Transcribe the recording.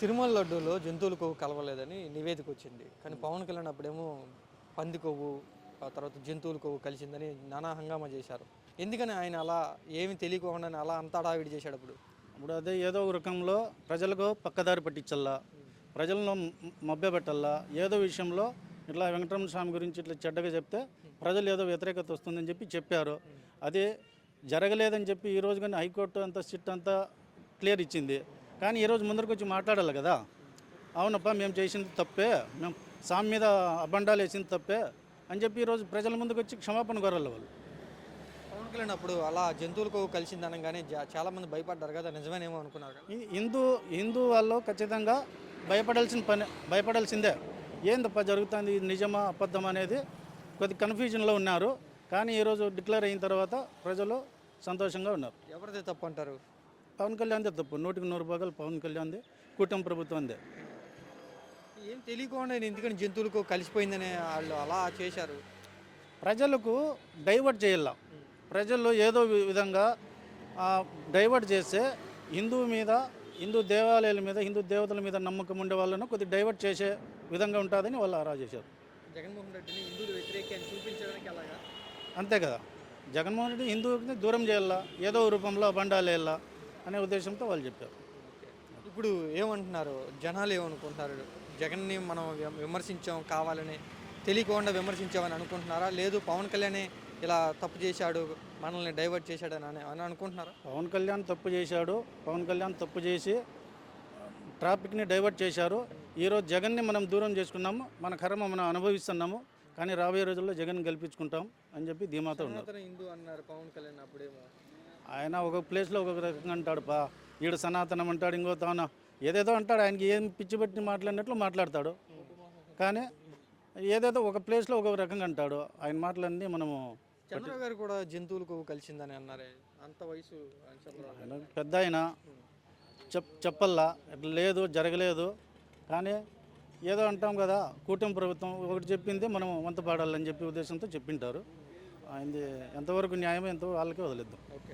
తిరుమల లడ్డూలో జంతువుల కొవ్వు కలవలేదని నివేదిక వచ్చింది. కానీ పవన్ కళ్యాణ్ అప్పుడేమో పంది కొవ్వు, ఆ తర్వాత జంతువుల కొవ్వు కలిసిందని నానా హంగామా చేశారు. ఎందుకని ఆయన అలా ఏమి తెలియకోకుండానే అలా అంత హడావిడి చేశాడు అప్పుడు? ఇప్పుడు అదే ఏదో ఒక రకంలో ప్రజలకు పక్కదారి పట్టించల్లా, ప్రజలను మభ్యపెట్టల్లా, ఏదో విషయంలో ఇట్లా వెంకటరమణ స్వామి గురించి ఇట్లా చెడ్డగా చెప్తే ప్రజలు ఏదో వ్యతిరేకత వస్తుందని చెప్పారు. అది జరగలేదని చెప్పి ఈరోజు కానీ హైకోర్టు అంతా సిట్ అంతా క్లియర్ ఇచ్చింది. కానీ ఈరోజు ముందరికి వచ్చి మాట్లాడాలి కదా, అవునప్పా మేము చేసింది తప్పే, మేము స్వామి మీద అబండాలు వేసింది తప్పే అని చెప్పి ఈరోజు ప్రజల ముందుకు వచ్చి క్షమాపణ కోరాలి వాళ్ళు. పవన్ కళ్యాణ్ అప్పుడు అలా జంతువుల కొవ్వు కలిసింది అనగానే చాలామంది భయపడ్డారు కదా, నిజమేనేమో అనుకున్నారు కదా. హిందూ వాళ్ళు ఖచ్చితంగా భయపడాల్సిందే. ఏందప్ప జరుగుతుంది, ఇది నిజమా అబద్ధమా అనేది కొద్ది కన్ఫ్యూజన్లో ఉన్నారు. కానీ ఈరోజు డిక్లేర్ అయిన తర్వాత ప్రజలు సంతోషంగా ఉన్నారు. ఎవరిదే తప్పు అంటారు? పవన్ కళ్యాణ్దే తప్పు, 100% పవన్ కళ్యాణ్దే, కూటమి ప్రభుత్వందే. ఏం తెలియకుండా ఎందుకని జంతువులకు కలిసిపోయిందని వాళ్ళు అలా చేశారు? ప్రజలకు డైవర్ట్ చేయాల. ప్రజలు ఏదో విధంగా డైవర్ట్ చేస్తే హిందూ దేవాలయాల మీద, హిందూ దేవతల మీద నమ్మకం ఉండే వాళ్ళను కొద్దిగా డైవర్ట్ చేసే విధంగా ఉంటుందని వాళ్ళు ఆరా చేశారు. జగన్మోహన్ రెడ్డిని హిందువులు వ్యతిరేకి అని చూపించడానికి అలాగా? అంతే కదా, జగన్మోహన్ రెడ్డి హిందువుని దూరం చేయాలా, ఏదో రూపంలో బండాలు వేయాలా అనే ఉద్దేశంతో వాళ్ళు చెప్పారు. ఇప్పుడు ఏమంటున్నారు జనాలు, ఏమనుకుంటున్నారు? జగన్ని మనం విమర్శించాం, కావాలని తెలియకుండా విమర్శించామని అనుకుంటున్నారా? లేదు పవన్ కళ్యాణే ఇలా తప్పు చేశాడు, మనల్ని డైవర్ట్ చేశాడని అనుకుంటున్నారా? పవన్ కళ్యాణ్ తప్పు చేశాడు, పవన్ కళ్యాణ్ తప్పు చేసి ట్రాఫిక్ని డైవర్ట్ చేశారు. ఈరోజు జగన్ని మనం దూరం చేసుకున్నాము, మన కర్మ మనం అనుభవిస్తున్నాము. కానీ రాబోయే రోజుల్లో జగన్ గెలిపించుకుంటాం అని చెప్పి ధీమాతో ఉన్నారు. హిందూ అన్నారు పవన్ కళ్యాణ్ అప్పుడేమో. ఆయన ఒక ప్లేస్లో ఒక రకంగా అంటాడు, ఈడు సనాతనం అంటాడు, ఇంకో తాను ఏదేదో అంటాడు. ఆయనకి ఏం పిచ్చి పెట్టి మాట్లాడినట్లు మాట్లాడతాడు. కానీ ఏదేదో ఒక ప్లేస్లో ఒక రకంగా అంటాడు. ఆయన మాటలన్నీ మనము. చంద్రబాబు గారు కూడా జంతువులకు కలిసిందని అన్నారే, అంత వయసు ఆయన పెద్ద ఆయన చెప్పల్లా, ఇట్లా లేదు జరగలేదు. కానీ ఏదో అంటాం కదా, కూటమి ప్రభుత్వం ఒకటి చెప్పింది మనం వంత పాడాలని చెప్పి ఉద్దేశంతో చెప్పింటారు. ఆయనది ఎంతవరకు న్యాయమో ఎంతో వాళ్ళకే వదిలేద్దాం. ఓకే.